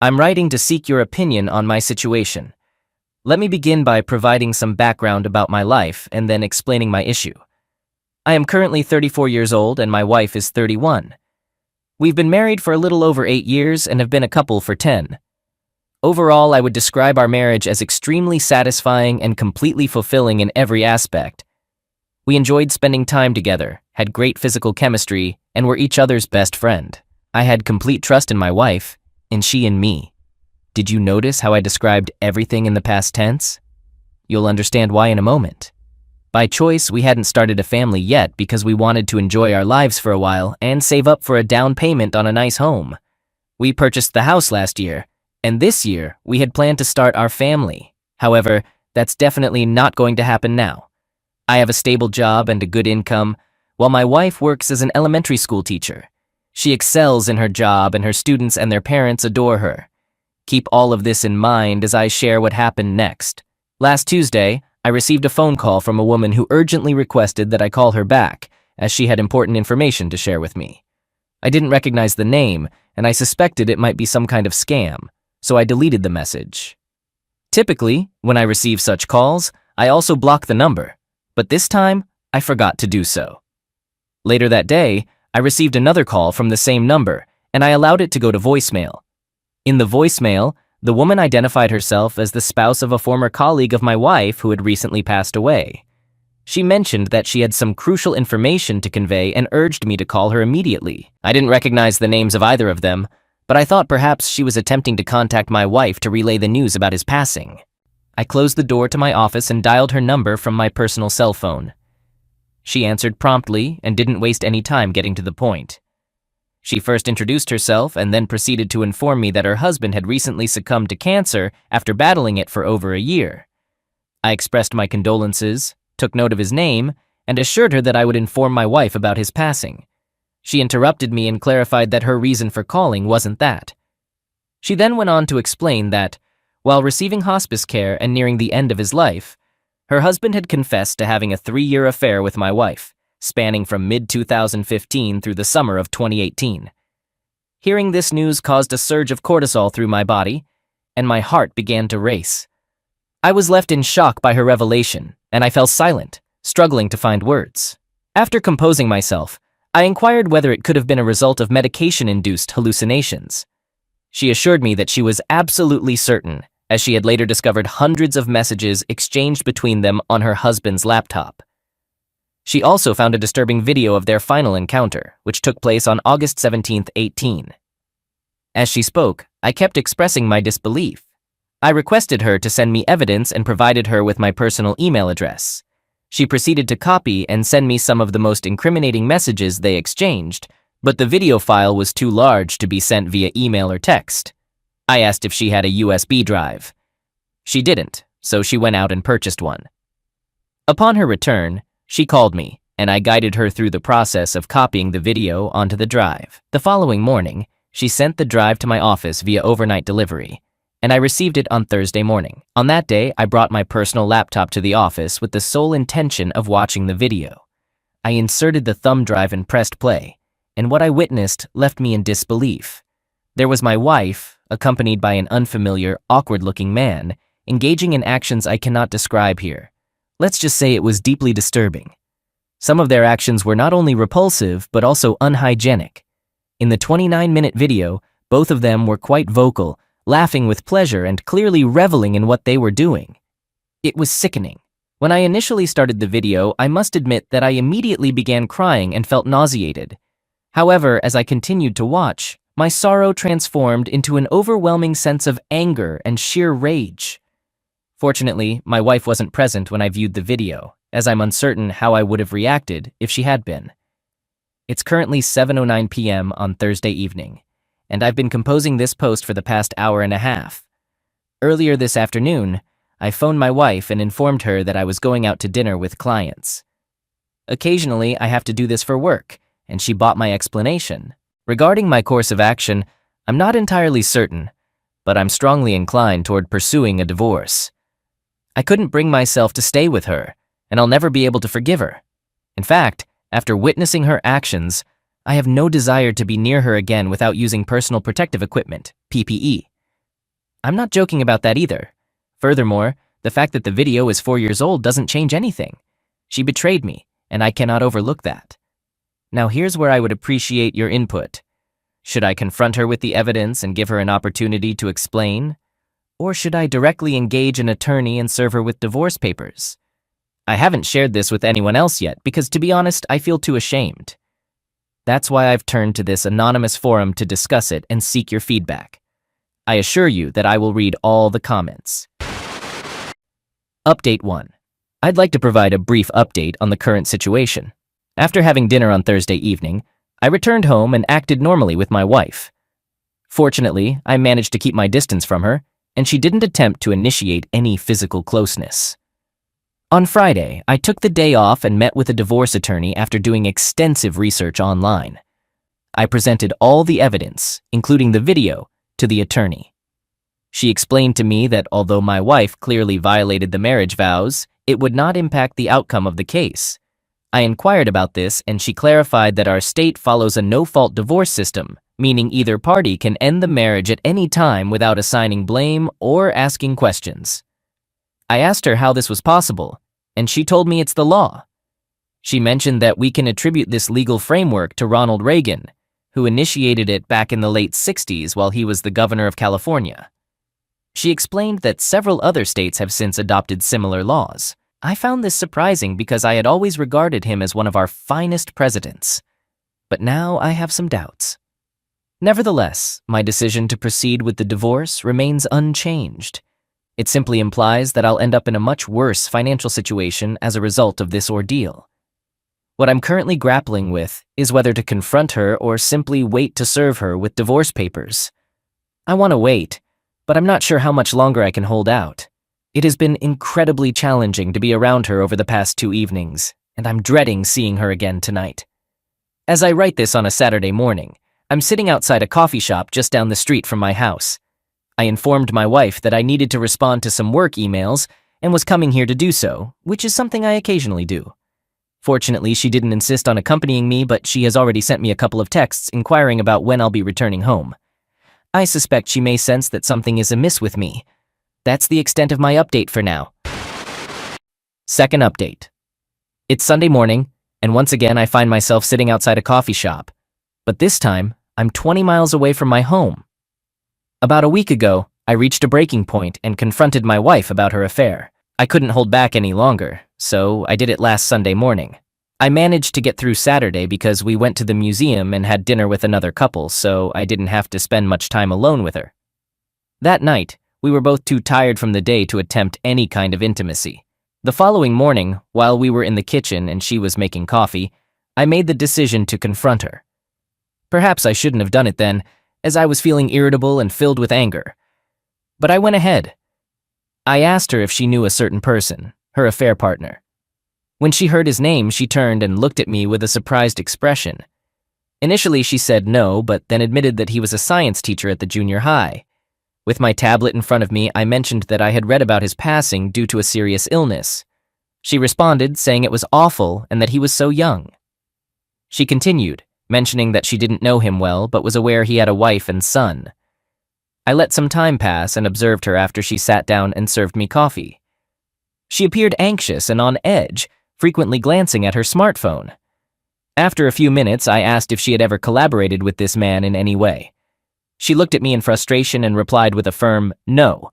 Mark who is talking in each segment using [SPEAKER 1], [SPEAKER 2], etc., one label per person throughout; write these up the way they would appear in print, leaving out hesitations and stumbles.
[SPEAKER 1] I'm writing to seek your opinion on my situation. Let me begin by providing some background about my life and then explaining my issue. I am currently 34 years old and my wife is 31. We've been married for a little over 8 years and have been a couple for 10. Overall, I would describe our marriage as extremely satisfying and completely fulfilling in every aspect. We enjoyed spending time together, had great physical chemistry, and were each other's best friend. I had complete trust in my wife, and she in me. Did you notice how I described everything in the past tense? You'll understand why in a moment. By choice, we hadn't started a family yet because we wanted to enjoy our lives for a while and save up for a down payment on a nice home. We purchased the house last year, and this year we had planned to start our family. However, that's definitely not going to happen now. I have a stable job and a good income, while my wife works as an elementary school teacher. She excels in her job and her students and their parents adore her. Keep all of this in mind as I share what happened next. Last Tuesday, I received a phone call from a woman who urgently requested that I call her back, as she had important information to share with me. I didn't recognize the name, and I suspected it might be some kind of scam, so I deleted the message. Typically, when I receive such calls, I also block the number, but this time, I forgot to do so. Later that day, I received another call from the same number, and I allowed it to go to voicemail. In the voicemail, the woman identified herself as the spouse of a former colleague of my wife who had recently passed away. She mentioned that she had some crucial information to convey and urged me to call her immediately. I didn't recognize the names of either of them, but I thought perhaps she was attempting to contact my wife to relay the news about his passing. I closed the door to my office and dialed her number from my personal cell phone. She answered promptly and didn't waste any time getting to the point. She first introduced herself and then proceeded to inform me that her husband had recently succumbed to cancer after battling it for over a year. I expressed my condolences, took note of his name, and assured her that I would inform my wife about his passing. She interrupted me and clarified that her reason for calling wasn't that. She then went on to explain that, while receiving hospice care and nearing the end of his life, her husband had confessed to having a 3-year affair with my wife, spanning from mid-2015 through the summer of 2018. Hearing this news caused a surge of cortisol through my body, and my heart began to race. I was left in shock by her revelation, and I fell silent, struggling to find words. After composing myself, I inquired whether it could have been a result of medication-induced hallucinations. She assured me that she was absolutely certain, as she had later discovered hundreds of messages exchanged between them on her husband's laptop. She also found a disturbing video of their final encounter, which took place on August 17, 18. As she spoke, I kept expressing my disbelief. I requested her to send me evidence and provided her with my personal email address. She proceeded to copy and send me some of the most incriminating messages they exchanged, but the video file was too large to be sent via email or text. I asked if she had a USB drive. She didn't, so she went out and purchased one. Upon her return, she called me, and I guided her through the process of copying the video onto the drive. The following morning, she sent the drive to my office via overnight delivery, and I received it on Thursday morning. On that day, I brought my personal laptop to the office with the sole intention of watching the video. I inserted the thumb drive and pressed play, and what I witnessed left me in disbelief. There was my wife, accompanied by an unfamiliar, awkward-looking man, engaging in actions I cannot describe here. Let's just say it was deeply disturbing. Some of their actions were not only repulsive, but also unhygienic. In the 29-minute video, both of them were quite vocal, laughing with pleasure and clearly reveling in what they were doing. It was sickening. When I initially started the video, I must admit that I immediately began crying and felt nauseated. However, as I continued to watch, my sorrow transformed into an overwhelming sense of anger and sheer rage. Fortunately, my wife wasn't present when I viewed the video, as I'm uncertain how I would have reacted if she had been. It's currently 7:09 p.m. on Thursday evening, and I've been composing this post for the past hour and a half. Earlier this afternoon, I phoned my wife and informed her that I was going out to dinner with clients. Occasionally, I have to do this for work, and she bought my explanation. Regarding my course of action, I'm not entirely certain, but I'm strongly inclined toward pursuing a divorce. I couldn't bring myself to stay with her, and I'll never be able to forgive her. In fact, after witnessing her actions, I have no desire to be near her again without using personal protective equipment, PPE. I'm not joking about that either. Furthermore, the fact that the video is 4 years old doesn't change anything. She betrayed me, and I cannot overlook that. Now here's where I would appreciate your input. Should I confront her with the evidence and give her an opportunity to explain? Or should I directly engage an attorney and serve her with divorce papers? I haven't shared this with anyone else yet because, to be honest, I feel too ashamed. That's why I've turned to this anonymous forum to discuss it and seek your feedback. I assure you that I will read all the comments. Update 1. I'd like to provide a brief update on the current situation. After having dinner on Thursday evening, I returned home and acted normally with my wife. Fortunately, I managed to keep my distance from her, and she didn't attempt to initiate any physical closeness. On Friday, I took the day off and met with a divorce attorney after doing extensive research online. I presented all the evidence, including the video, to the attorney. She explained to me that although my wife clearly violated the marriage vows, it would not impact the outcome of the case. I inquired about this, and she clarified that our state follows a no-fault divorce system, meaning either party can end the marriage at any time without assigning blame or asking questions. I asked her how this was possible, and she told me it's the law. She mentioned that we can attribute this legal framework to Ronald Reagan, who initiated it back in the late 60s while he was the governor of California. She explained that several other states have since adopted similar laws. I found this surprising because I had always regarded him as one of our finest presidents. But now I have some doubts. Nevertheless, my decision to proceed with the divorce remains unchanged. It simply implies that I'll end up in a much worse financial situation as a result of this ordeal. What I'm currently grappling with is whether to confront her or simply wait to serve her with divorce papers. I want to wait, but I'm not sure how much longer I can hold out. It has been incredibly challenging to be around her over the past 2 evenings, and I'm dreading seeing her again tonight. As I write this on a Saturday morning, I'm sitting outside a coffee shop just down the street from my house. I informed my wife that I needed to respond to some work emails and was coming here to do so, which is something I occasionally do. Fortunately, she didn't insist on accompanying me, but she has already sent me a couple of texts inquiring about when I'll be returning home. I suspect she may sense that something is amiss with me. That's the extent of my update for now. Second update. It's Sunday morning, and once again I find myself sitting outside a coffee shop. But this time, I'm 20 miles away from my home. About a week ago, I reached a breaking point and confronted my wife about her affair. I couldn't hold back any longer, so I did it last Sunday morning. I managed to get through Saturday because we went to the museum and had dinner with another couple, so I didn't have to spend much time alone with her. That night, we were both too tired from the day to attempt any kind of intimacy. The following morning, while we were in the kitchen and she was making coffee, I made the decision to confront her. Perhaps I shouldn't have done it then, as I was feeling irritable and filled with anger. But I went ahead. I asked her if she knew a certain person, her affair partner. When she heard his name, she turned and looked at me with a surprised expression. Initially, she said no, but then admitted that he was a science teacher at the junior high. With my tablet in front of me, I mentioned that I had read about his passing due to a serious illness. She responded, saying it was awful and that he was so young. She continued, mentioning that she didn't know him well but was aware he had a wife and son. I let some time pass and observed her after she sat down and served me coffee. She appeared anxious and on edge, frequently glancing at her smartphone. After a few minutes, I asked if she had ever collaborated with this man in any way. She looked at me in frustration and replied with a firm no.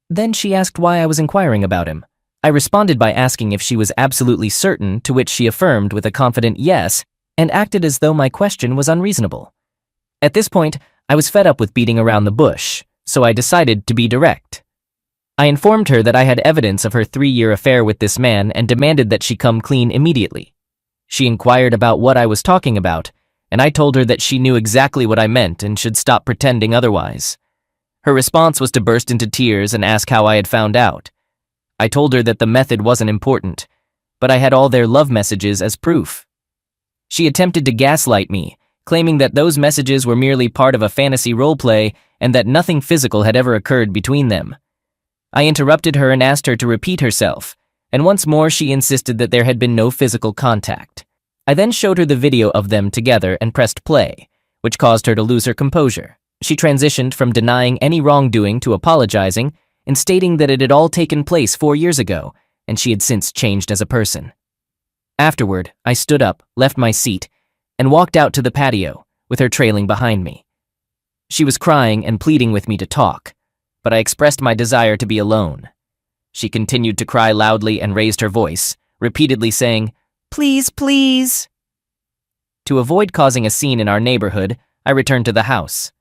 [SPEAKER 1] Then she asked why I was inquiring about him. I responded by asking if she was absolutely certain, to which she affirmed with a confident yes, and acted as though my question was unreasonable. At this point, I was fed up with beating around the bush, so I decided to be direct. I informed her that I had evidence of her 3-year affair with this man and demanded that she come clean immediately. She inquired about what I was talking about, and I told her that she knew exactly what I meant and should stop pretending otherwise. Her response was to burst into tears and ask how I had found out. I told her that the method wasn't important, but I had all their love messages as proof. She attempted to gaslight me, claiming that those messages were merely part of a fantasy roleplay and that nothing physical had ever occurred between them. I interrupted her and asked her to repeat herself, and once more she insisted that there had been no physical contact. I then showed her the video of them together and pressed play, which caused her to lose her composure. She transitioned from denying any wrongdoing to apologizing and stating that it had all taken place 4 years ago and she had since changed as a person. Afterward, I stood up, left my seat, and walked out to the patio, with her trailing behind me. She was crying and pleading with me to talk, but I expressed my desire to be alone. She continued to cry loudly and raised her voice, repeatedly saying, "Please, please." To avoid causing a scene in our neighborhood, I returned to the house.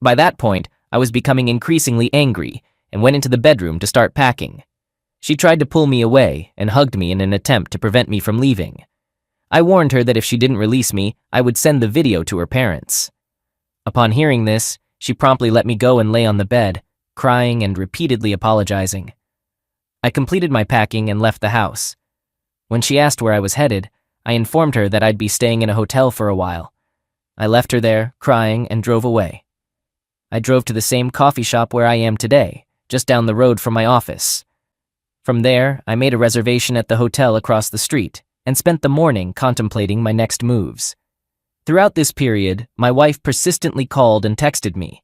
[SPEAKER 1] By that point, I was becoming increasingly angry and went into the bedroom to start packing. She tried to pull me away and hugged me in an attempt to prevent me from leaving. I warned her that if she didn't release me, I would send the video to her parents. Upon hearing this, she promptly let me go and lay on the bed, crying and repeatedly apologizing. I completed my packing and left the house. When she asked where I was headed, I informed her that I'd be staying in a hotel for a while. I left her there, crying, and drove away. I drove to the same coffee shop where I am today, just down the road from my office. From there, I made a reservation at the hotel across the street and spent the morning contemplating my next moves. Throughout this period, my wife persistently called and texted me,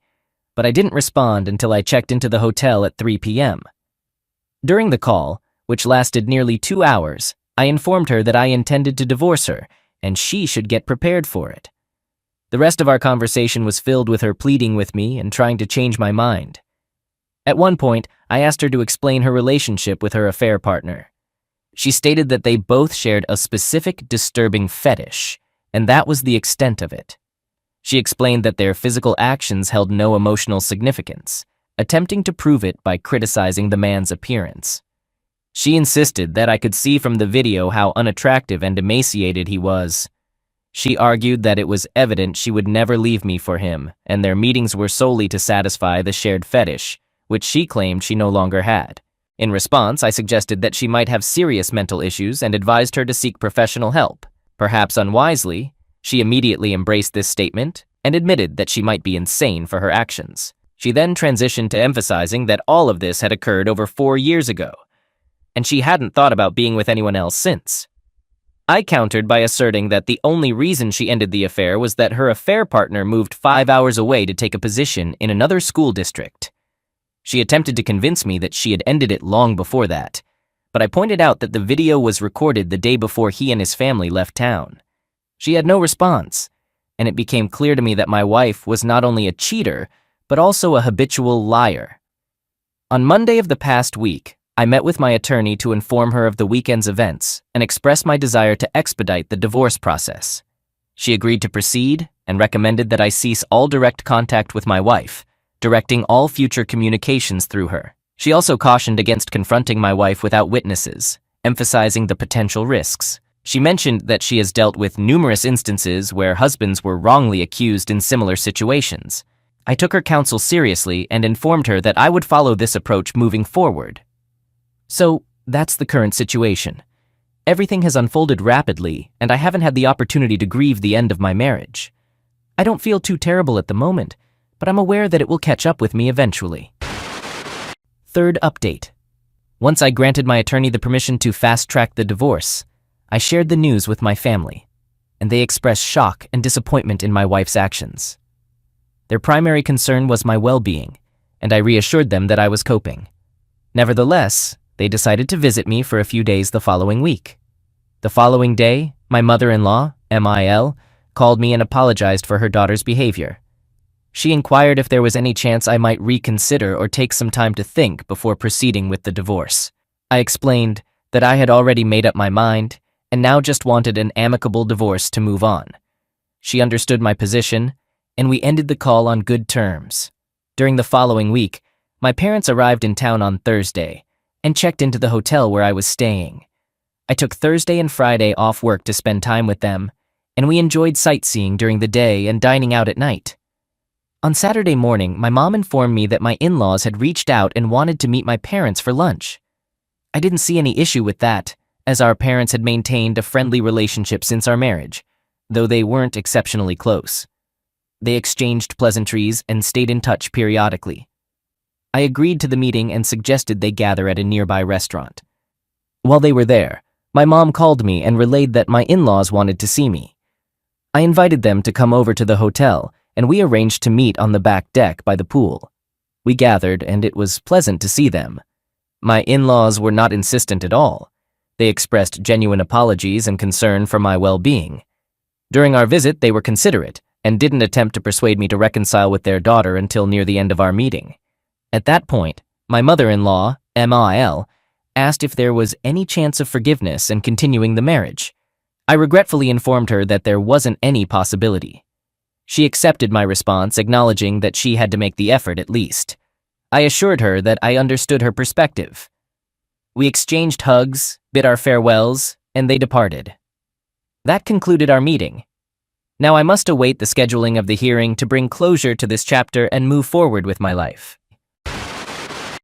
[SPEAKER 1] but I didn't respond until I checked into the hotel at 3 p.m. During the call, which lasted nearly 2 hours, I informed her that I intended to divorce her and she should get prepared for it. The rest of our conversation was filled with her pleading with me and trying to change my mind. At one point, I asked her to explain her relationship with her affair partner. She stated that they both shared a specific disturbing fetish, and that was the extent of it. She explained that their physical actions held no emotional significance, attempting to prove it by criticizing the man's appearance. She insisted that I could see from the video how unattractive and emaciated he was. She argued that it was evident she would never leave me for him, and their meetings were solely to satisfy the shared fetish, which she claimed she no longer had. In response, I suggested that she might have serious mental issues and advised her to seek professional help. Perhaps unwisely, she immediately embraced this statement and admitted that she might be insane for her actions. She then transitioned to emphasizing that all of this had occurred over 4 years ago, and she hadn't thought about being with anyone else since. I countered by asserting that the only reason she ended the affair was that her affair partner moved 5 hours away to take a position in another school district. She attempted to convince me that she had ended it long before that, but I pointed out that the video was recorded the day before he and his family left town. She had no response, and it became clear to me that my wife was not only a cheater, but also a habitual liar. On Monday of the past week, I met with my attorney to inform her of the weekend's events and express my desire to expedite the divorce process. She agreed to proceed and recommended that I cease all direct contact with my wife, directing all future communications through her. She also cautioned against confronting my wife without witnesses, emphasizing the potential risks. She mentioned that she has dealt with numerous instances where husbands were wrongly accused in similar situations. I took her counsel seriously and informed her that I would follow this approach moving forward. So, that's the current situation. Everything has unfolded rapidly, and I haven't had the opportunity to grieve the end of my marriage. I don't feel too terrible at the moment, but I'm aware that it will catch up with me eventually. Third update. Once I granted my attorney the permission to fast-track the divorce, I shared the news with my family, and they expressed shock and disappointment in my wife's actions. Their primary concern was my well-being, and I reassured them that I was coping. Nevertheless, they decided to visit me for a few days the following week. The following day, my mother-in-law, MIL, called me and apologized for her daughter's behavior. She inquired if there was any chance I might reconsider or take some time to think before proceeding with the divorce. I explained that I had already made up my mind and now just wanted an amicable divorce to move on. She understood my position, and we ended the call on good terms. During the following week, my parents arrived in town on Thursday and checked into the hotel where I was staying. I took Thursday and Friday off work to spend time with them, and we enjoyed sightseeing during the day and dining out at night. On Saturday morning, my mom informed me that my in-laws had reached out and wanted to meet my parents for lunch. I didn't see any issue with that, as our parents had maintained a friendly relationship since our marriage, though they weren't exceptionally close. They exchanged pleasantries and stayed in touch periodically. I agreed to the meeting and suggested they gather at a nearby restaurant. While they were there, my mom called me and relayed that my in-laws wanted to see me. I invited them to come over to the hotel and we arranged to meet on the back deck by the pool. We gathered, and it was pleasant to see them. My in-laws were not insistent at all. They expressed genuine apologies and concern for my well-being. During our visit, they were considerate and didn't attempt to persuade me to reconcile with their daughter until near the end of our meeting. At that point, my mother-in-law, MIL, asked if there was any chance of forgiveness and continuing the marriage. I regretfully informed her that there wasn't any possibility. She accepted my response, acknowledging that she had to make the effort at least. I assured her that I understood her perspective. We exchanged hugs, bid our farewells, and they departed. That concluded our meeting. Now I must await the scheduling of the hearing to bring closure to this chapter and move forward with my life.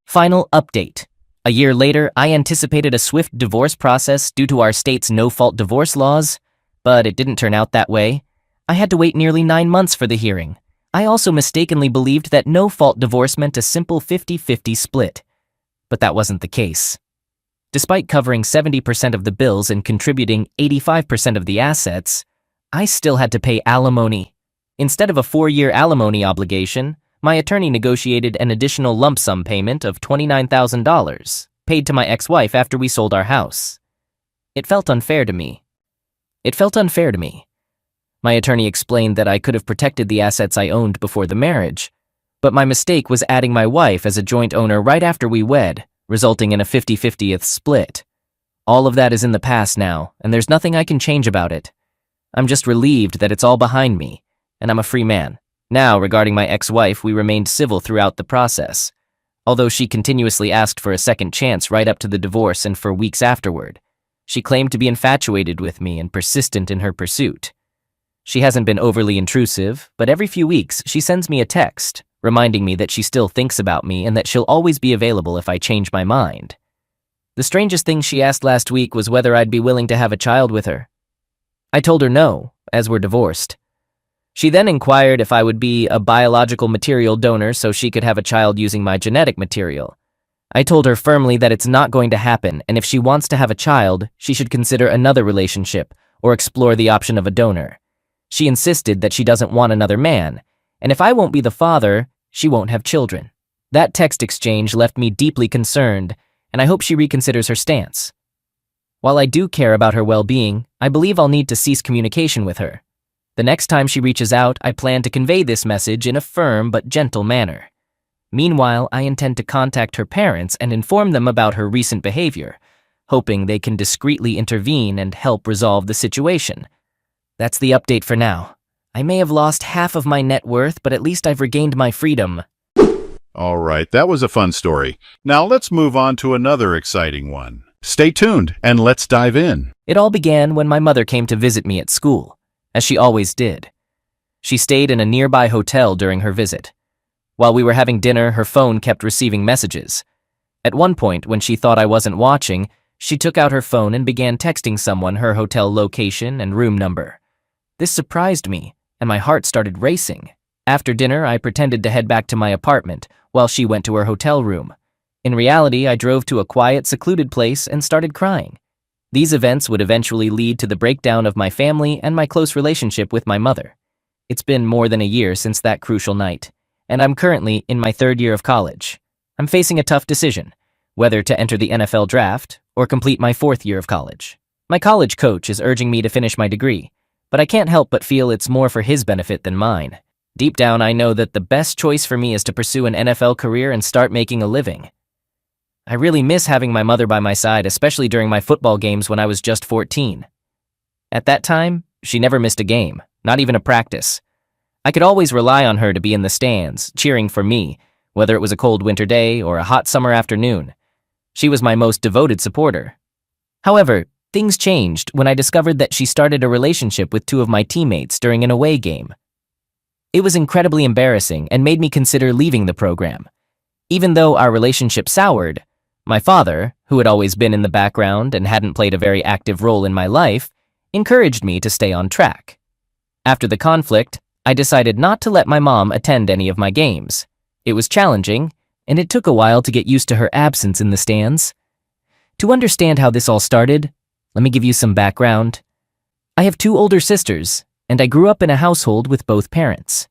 [SPEAKER 1] Final update. A year later, I anticipated a swift divorce process due to our state's no-fault divorce laws, but it didn't turn out that way. I had to wait nearly 9 months for the hearing. I also mistakenly believed that no-fault divorce meant a simple 50-50 split, but that wasn't the case. Despite covering 70% of the bills and contributing 85% of the assets, I still had to pay alimony. Instead of a 4-year alimony obligation, my attorney negotiated an additional lump sum payment of $29,000, paid to my ex-wife after we sold our house. It felt unfair to me. My attorney explained that I could have protected the assets I owned before the marriage, but my mistake was adding my wife as a joint owner right after we wed, resulting in a 50-50th split. All of that is in the past now, and there's nothing I can change about it. I'm just relieved that it's all behind me, and I'm a free man. Now, regarding my ex-wife, we remained civil throughout the process, although she continuously asked for a second chance right up to the divorce and for weeks afterward. She claimed to be infatuated with me and persistent in her pursuit. She hasn't been overly intrusive, but every few weeks she sends me a text, reminding me that she still thinks about me and that she'll always be available if I change my mind. The strangest thing she asked last week was whether I'd be willing to have a child with her. I told her no, as we're divorced. She then inquired if I would be a biological material donor so she could have a child using my genetic material. I told her firmly that it's not going to happen, and if she wants to have a child, she should consider another relationship or explore the option of a donor. She insisted that she doesn't want another man, and if I won't be the father, she won't have children. That text exchange left me deeply concerned, and I hope she reconsiders her stance. While I do care about her well-being, I believe I'll need to cease communication with her. The next time she reaches out, I plan to convey this message in a firm but gentle manner. Meanwhile, I intend to contact her parents and inform them about her recent behavior, hoping they can discreetly intervene and help resolve the situation. That's the update for now. I may have lost half of my net worth, but at least I've regained my freedom.
[SPEAKER 2] All right, that was a fun story. Now let's move on to another exciting one. Stay tuned and let's dive in.
[SPEAKER 1] It all began when my mother came to visit me at school, as she always did. She stayed in a nearby hotel during her visit. While we were having dinner, her phone kept receiving messages. At one point, when she thought I wasn't watching, she took out her phone and began texting someone her hotel location and room number. This surprised me, and my heart started racing. After dinner, I pretended to head back to my apartment, while she went to her hotel room. In reality, I drove to a quiet, secluded place and started crying. These events would eventually lead to the breakdown of my family and my close relationship with my mother. It's been more than a year since that crucial night, and I'm currently in my 3rd year of college. I'm facing a tough decision, whether to enter the NFL draft or complete my 4th year of college. My college coach is urging me to finish my degree, but I can't help but feel it's more for his benefit than mine. Deep down, I know that the best choice for me is to pursue an NFL career and start making a living. I really miss having my mother by my side, especially during my football games when I was just 14. At that time, she never missed a game, not even a practice. I could always rely on her to be in the stands, cheering for me, whether it was a cold winter day or a hot summer afternoon. She was my most devoted supporter. However, things changed when I discovered that she started a relationship with 2 of my teammates during an away game. It was incredibly embarrassing and made me consider leaving the program. Even though our relationship soured, my father, who had always been in the background and hadn't played a very active role in my life, encouraged me to stay on track. After the conflict, I decided not to let my mom attend any of my games. It was challenging, and it took a while to get used to her absence in the stands. To understand how this all started, let me give you some background. I have 2 older sisters, and I grew up in a household with both parents.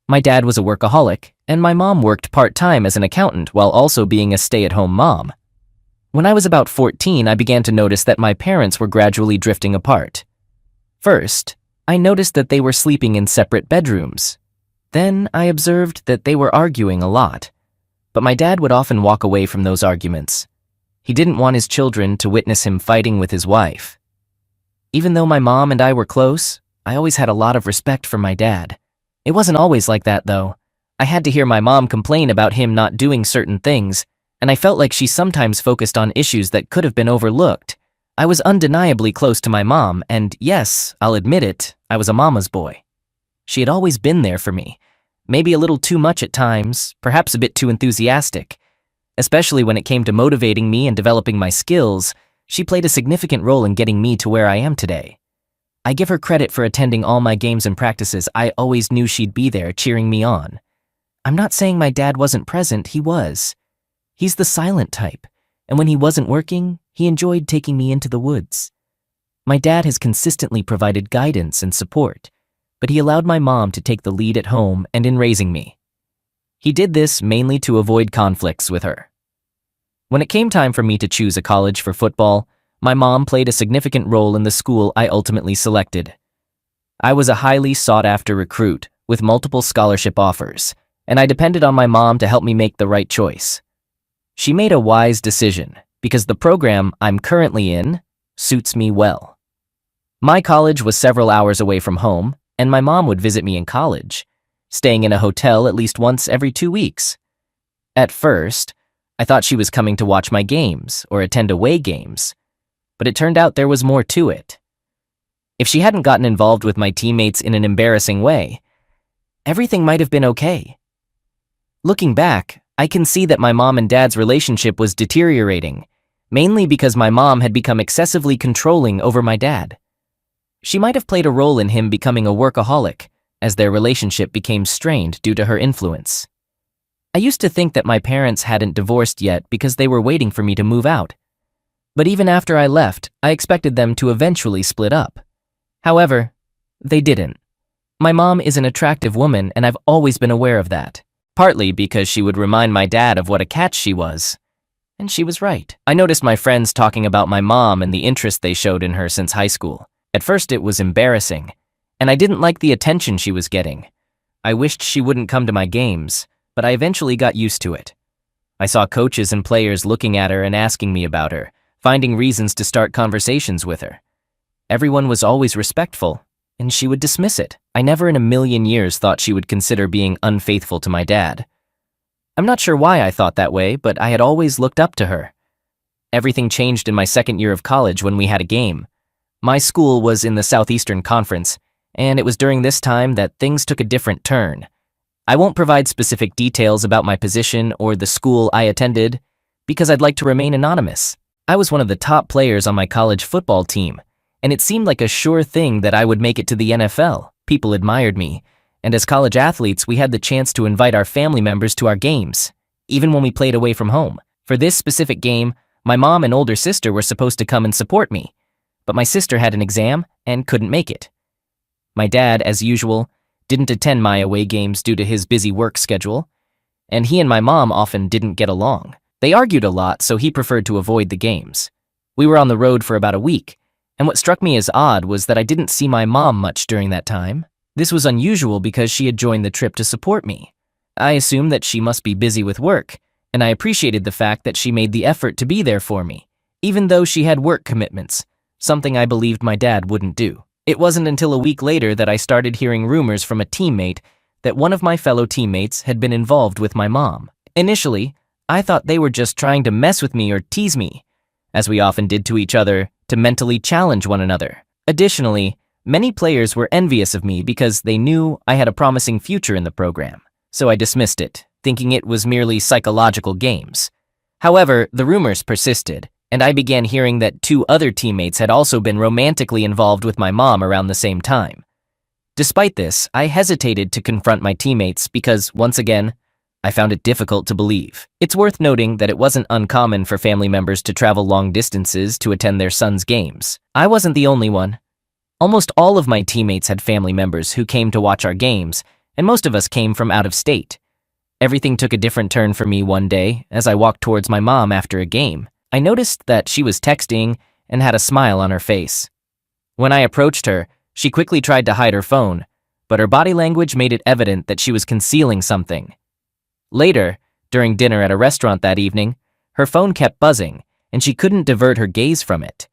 [SPEAKER 1] My dad was a workaholic, and my mom worked part-time as an accountant while also being a stay-at-home mom. When I was about 14, I began to notice that my parents were gradually drifting apart. First, I noticed that they were sleeping in separate bedrooms. Then I observed that they were arguing a lot. But my dad would often walk away from those arguments. He didn't want his children to witness him fighting with his wife. Even though my mom and I were close, I always had a lot of respect for my dad. It wasn't always like that, though. I had to hear my mom complain about him not doing certain things, and I felt like she sometimes focused on issues that could have been overlooked. I was undeniably close to my mom, and yes, I'll admit it, I was a mama's boy. She had always been there for me, maybe a little too much at times, perhaps a bit too enthusiastic. Especially when it came to motivating me and developing my skills, she played a significant role in getting me to where I am today. I give her credit for attending all my games and practices. I always knew she'd be there cheering me on. I'm not saying my dad wasn't present, he was. He's the silent type, and when he wasn't working, he enjoyed taking me into the woods. My dad has consistently provided guidance and support, but he allowed my mom to take the lead at home and in raising me. He did this mainly to avoid conflicts with her. When it came time for me to choose a college for football, my mom played a significant role in the school I ultimately selected. I was a highly sought-after recruit with multiple scholarship offers, and I depended on my mom to help me make the right choice. She made a wise decision because the program I'm currently in suits me well. My college was several hours away from home, and my mom would visit me in college, staying in a hotel at least once every 2 weeks. At first, I thought she was coming to watch my games or attend away games, but it turned out there was more to it. If she hadn't gotten involved with my teammates in an embarrassing way, everything might have been okay. Looking back, I can see that my mom and dad's relationship was deteriorating, mainly because my mom had become excessively controlling over my dad. She might have played a role in him becoming a workaholic, as their relationship became strained due to her influence. I used to think that my parents hadn't divorced yet because they were waiting for me to move out. But even after I left, I expected them to eventually split up. However, they didn't. My mom is an attractive woman, and I've always been aware of that, partly because she would remind my dad of what a catch she was. And she was right. I noticed my friends talking about my mom and the interest they showed in her since high school. At first it was embarrassing, and I didn't like the attention she was getting. I wished she wouldn't come to my games, but I eventually got used to it. I saw coaches and players looking at her and asking me about her, finding reasons to start conversations with her. Everyone was always respectful, and she would dismiss it. I never in a million years thought she would consider being unfaithful to my dad. I'm not sure why I thought that way, but I had always looked up to her. Everything changed in my second year of college when we had a game. My school was in the Southeastern Conference, and it was during this time that things took a different turn. I won't provide specific details about my position or the school I attended because I'd like to remain anonymous. I was one of the top players on my college football team, and it seemed like a sure thing that I would make it to the NFL. People admired me, and as college athletes, we had the chance to invite our family members to our games, even when we played away from home. For this specific game, my mom and older sister were supposed to come and support me, but my sister had an exam and couldn't make it. My dad, as usual, didn't attend my away games due to his busy work schedule, and he and my mom often didn't get along. They argued a lot, so he preferred to avoid the games. We were on the road for about a week, and what struck me as odd was that I didn't see my mom much during that time. This was unusual because she had joined the trip to support me. I assumed that she must be busy with work, and I appreciated the fact that she made the effort to be there for me, even though she had work commitments, something I believed my dad wouldn't do. It wasn't until a week later that I started hearing rumors from a teammate that one of my fellow teammates had been involved with my mom. Initially, I thought they were just trying to mess with me or tease me, as we often did to each other, to mentally challenge one another. Additionally, many players were envious of me because they knew I had a promising future in the program, so I dismissed it, thinking it was merely psychological games. However, the rumors persisted, and I began hearing that 2 other teammates had also been romantically involved with my mom around the same time. Despite this, I hesitated to confront my teammates because, once again, I found it difficult to believe. It's worth noting that it wasn't uncommon for family members to travel long distances to attend their son's games. I wasn't the only one. Almost all of my teammates had family members who came to watch our games, and most of us came from out of state. Everything took a different turn for me one day as I walked towards my mom after a game. I noticed that she was texting and had a smile on her face. When I approached her, she quickly tried to hide her phone, but her body language made it evident that she was concealing something. Later, during dinner at a restaurant that evening, her phone kept buzzing, and she couldn't divert her gaze from it.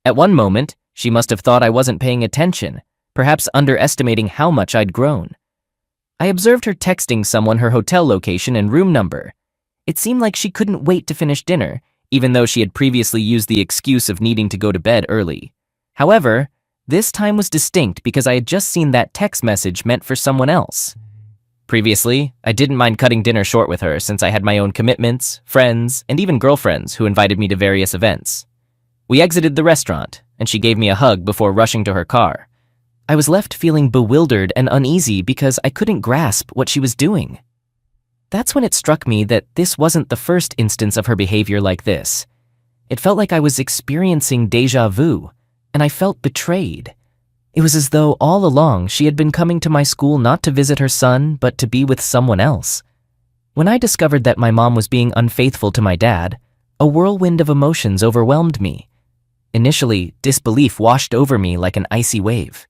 [SPEAKER 1] At one moment, she must have thought I wasn't paying attention, perhaps underestimating how much I'd grown. I observed her texting someone her hotel location and room number. It seemed like she couldn't wait to finish dinner, even though she had previously used the excuse of needing to go to bed early. However, this time was distinct because I had just seen that text message meant for someone else. Previously, I didn't mind cutting dinner short with her since I had my own commitments, friends, and even girlfriends who invited me to various events. We exited the restaurant, and she gave me a hug before rushing to her car. I was left feeling bewildered and uneasy because I couldn't grasp what she was doing. That's when it struck me that this wasn't the first instance of her behavior like this. It felt like I was experiencing déjà vu, and I felt betrayed. It was as though all along she had been coming to my school not to visit her son, but to be with someone else. When I discovered that my mom was being unfaithful to my dad, a whirlwind of emotions overwhelmed me. Initially, disbelief washed over me like an icy wave.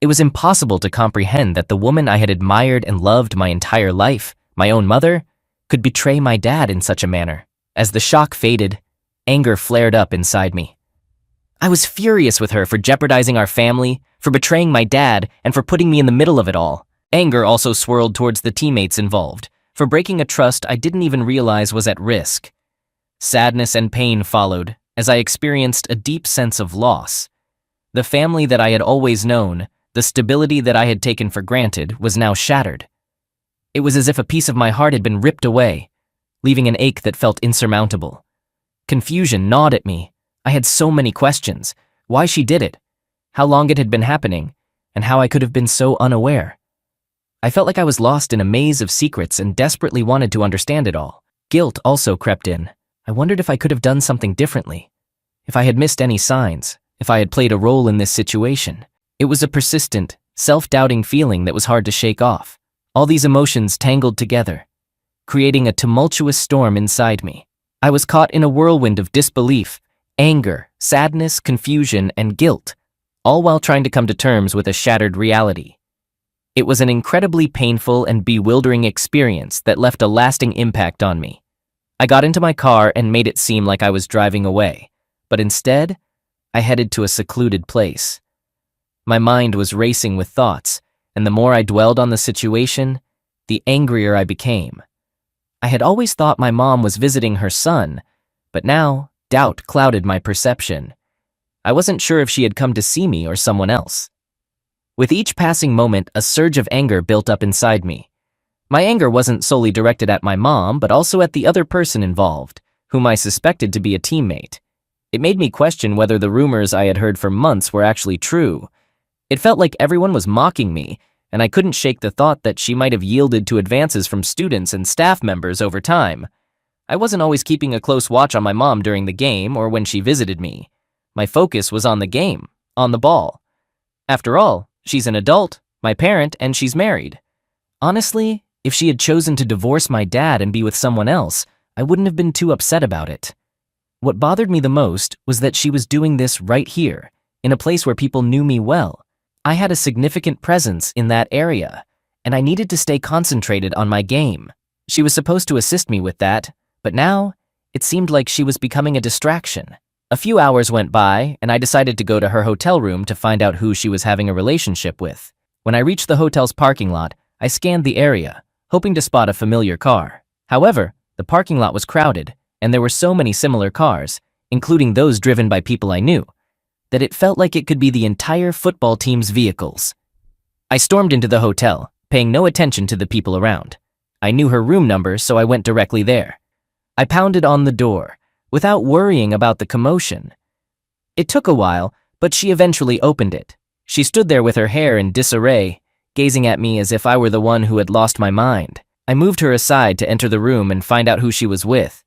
[SPEAKER 1] It was impossible to comprehend that the woman I had admired and loved my entire life, my own mother, could betray my dad in such a manner. As the shock faded, anger flared up inside me. I was furious with her for jeopardizing our family, for betraying my dad, and for putting me in the middle of it all. Anger also swirled towards the teammates involved, for breaking a trust I didn't even realize was at risk. Sadness and pain followed, as I experienced a deep sense of loss. The family that I had always known, the stability that I had taken for granted, was now shattered. It was as if a piece of my heart had been ripped away, leaving an ache that felt insurmountable. Confusion gnawed at me. I had so many questions: why she did it, how long it had been happening, and how I could have been so unaware. I felt like I was lost in a maze of secrets and desperately wanted to understand it all. Guilt also crept in. I wondered if I could have done something differently, if I had missed any signs, if I had played a role in this situation. It was a persistent, self-doubting feeling that was hard to shake off. All these emotions tangled together, creating a tumultuous storm inside me. I was caught in a whirlwind of disbelief, anger, sadness, confusion, and guilt, all while trying to come to terms with a shattered reality. It was an incredibly painful and bewildering experience that left a lasting impact on me. I got into my car and made it seem like I was driving away, but instead, I headed to a secluded place. My mind was racing with thoughts, and the more I dwelled on the situation, the angrier I became. I had always thought my mom was visiting her son, but now doubt clouded my perception. I wasn't sure if she had come to see me or someone else. With each passing moment, a surge of anger built up inside me. My anger wasn't solely directed at my mom, but also at the other person involved, whom I suspected to be a teammate. It made me question whether the rumors I had heard for months were actually true. It felt like everyone was mocking me, and I couldn't shake the thought that she might have yielded to advances from students and staff members over time. I wasn't always keeping a close watch on my mom during the game or when she visited me. My focus was on the game, on the ball. After all, she's an adult, my parent, and she's married. Honestly, if she had chosen to divorce my dad and be with someone else, I wouldn't have been too upset about it. What bothered me the most was that she was doing this right here, in a place where people knew me well. I had a significant presence in that area, and I needed to stay concentrated on my game. She was supposed to assist me with that, but now it seemed like she was becoming a distraction. A few hours went by, and I decided to go to her hotel room to find out who she was having a relationship with. When I reached the hotel's parking lot, I scanned the area, hoping to spot a familiar car. However, the parking lot was crowded, and there were so many similar cars, including those driven by people I knew, that it felt like it could be the entire football team's vehicles. I stormed into the hotel, paying no attention to the people around. I knew her room number, so I went directly there. I pounded on the door, without worrying about the commotion. It took a while, but she eventually opened it. She stood there with her hair in disarray, gazing at me as if I were the one who had lost my mind. I moved her aside to enter the room and find out who she was with.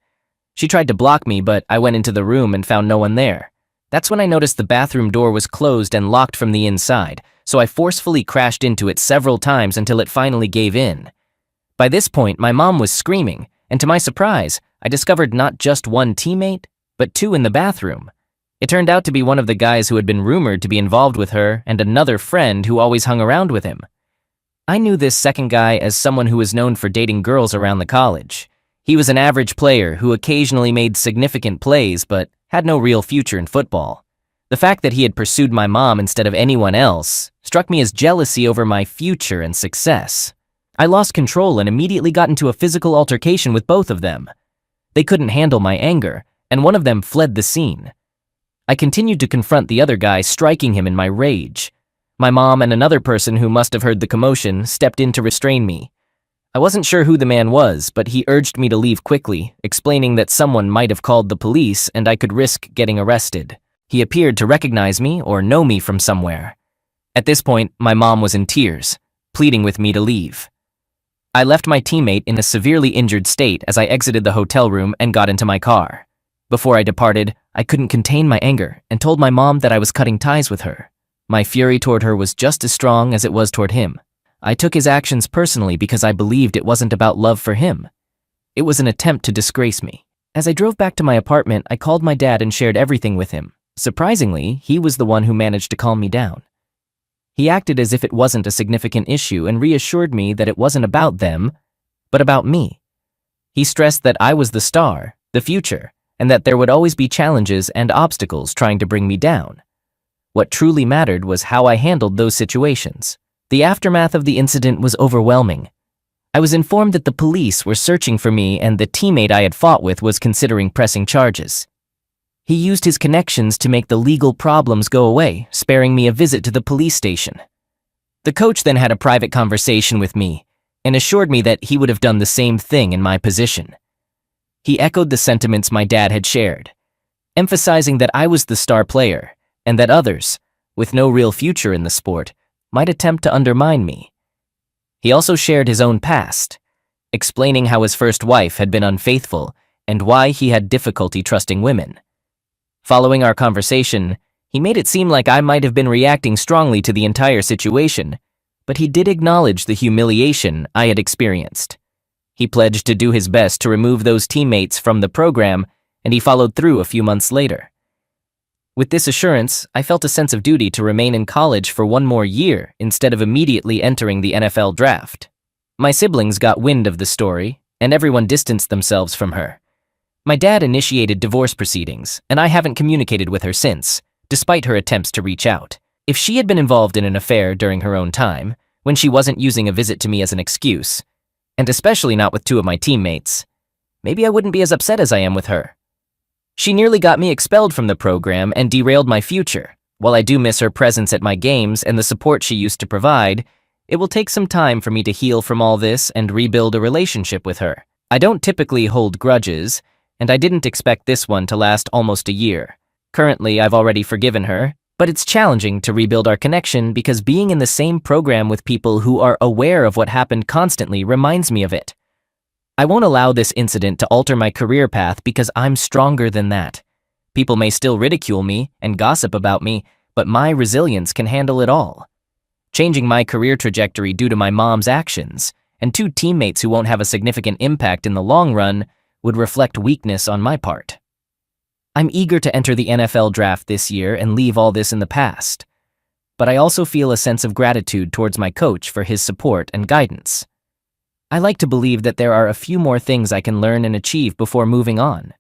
[SPEAKER 1] She tried to block me, but I went into the room and found no one there. That's when I noticed the bathroom door was closed and locked from the inside, so I forcefully crashed into it several times until it finally gave in. By this point, my mom was screaming, and to my surprise, I discovered not just one teammate, but two in the bathroom. It turned out to be one of the guys who had been rumored to be involved with her and another friend who always hung around with him. I knew this second guy as someone who was known for dating girls around the college. He was an average player who occasionally made significant plays but had no real future in football. The fact that he had pursued my mom instead of anyone else struck me as jealousy over my future and success. I lost control and immediately got into a physical altercation with both of them. They couldn't handle my anger, and one of them fled the scene. I continued to confront the other guy, striking him in my rage. My mom and another person who must have heard the commotion stepped in to restrain me. I wasn't sure who the man was, but he urged me to leave quickly, explaining that someone might have called the police and I could risk getting arrested. He appeared to recognize me or know me from somewhere. At this point, my mom was in tears, pleading with me to leave. I left my teammate in a severely injured state as I exited the hotel room and got into my car. Before I departed, I couldn't contain my anger and told my mom that I was cutting ties with her. My fury toward her was just as strong as it was toward him. I took his actions personally because I believed it wasn't about love for him. It was an attempt to disgrace me. As I drove back to my apartment, I called my dad and shared everything with him. Surprisingly, he was the one who managed to calm me down. He acted as if it wasn't a significant issue and reassured me that it wasn't about them, but about me. He stressed that I was the star, the future, and that there would always be challenges and obstacles trying to bring me down. What truly mattered was how I handled those situations. The aftermath of the incident was overwhelming. I was informed that the police were searching for me and the teammate I had fought with was considering pressing charges. He used his connections to make the legal problems go away, sparing me a visit to the police station. The coach then had a private conversation with me and assured me that he would have done the same thing in my position. He echoed the sentiments my dad had shared, emphasizing that I was the star player and that others, with no real future in the sport, might attempt to undermine me. He also shared his own past, explaining how his first wife had been unfaithful and why he had difficulty trusting women. Following our conversation, he made it seem like I might have been reacting strongly to the entire situation, but he did acknowledge the humiliation I had experienced. He pledged to do his best to remove those teammates from the program, and he followed through a few months later. With this assurance, I felt a sense of duty to remain in college for one more year instead of immediately entering the NFL draft. My siblings got wind of the story, and everyone distanced themselves from her. My dad initiated divorce proceedings, and I haven't communicated with her since, despite her attempts to reach out. If she had been involved in an affair during her own time, when she wasn't using a visit to me as an excuse, and especially not with two of my teammates, maybe I wouldn't be as upset as I am with her. She nearly got me expelled from the program and derailed my future. While I do miss her presence at my games and the support she used to provide, it will take some time for me to heal from all this and rebuild a relationship with her. I don't typically hold grudges, and I didn't expect this one to last almost a year. Currently, I've already forgiven her, but it's challenging to rebuild our connection because being in the same program with people who are aware of what happened constantly reminds me of it. I won't allow this incident to alter my career path because I'm stronger than that. People may still ridicule me and gossip about me, but my resilience can handle it all. Changing my career trajectory due to my mom's actions and two teammates who won't have a significant impact in the long run would reflect weakness on my part. I'm eager to enter the NFL draft this year and leave all this in the past, but I also feel a sense of gratitude towards my coach for his support and guidance. I like to believe that there are a few more things I can learn and achieve before moving on.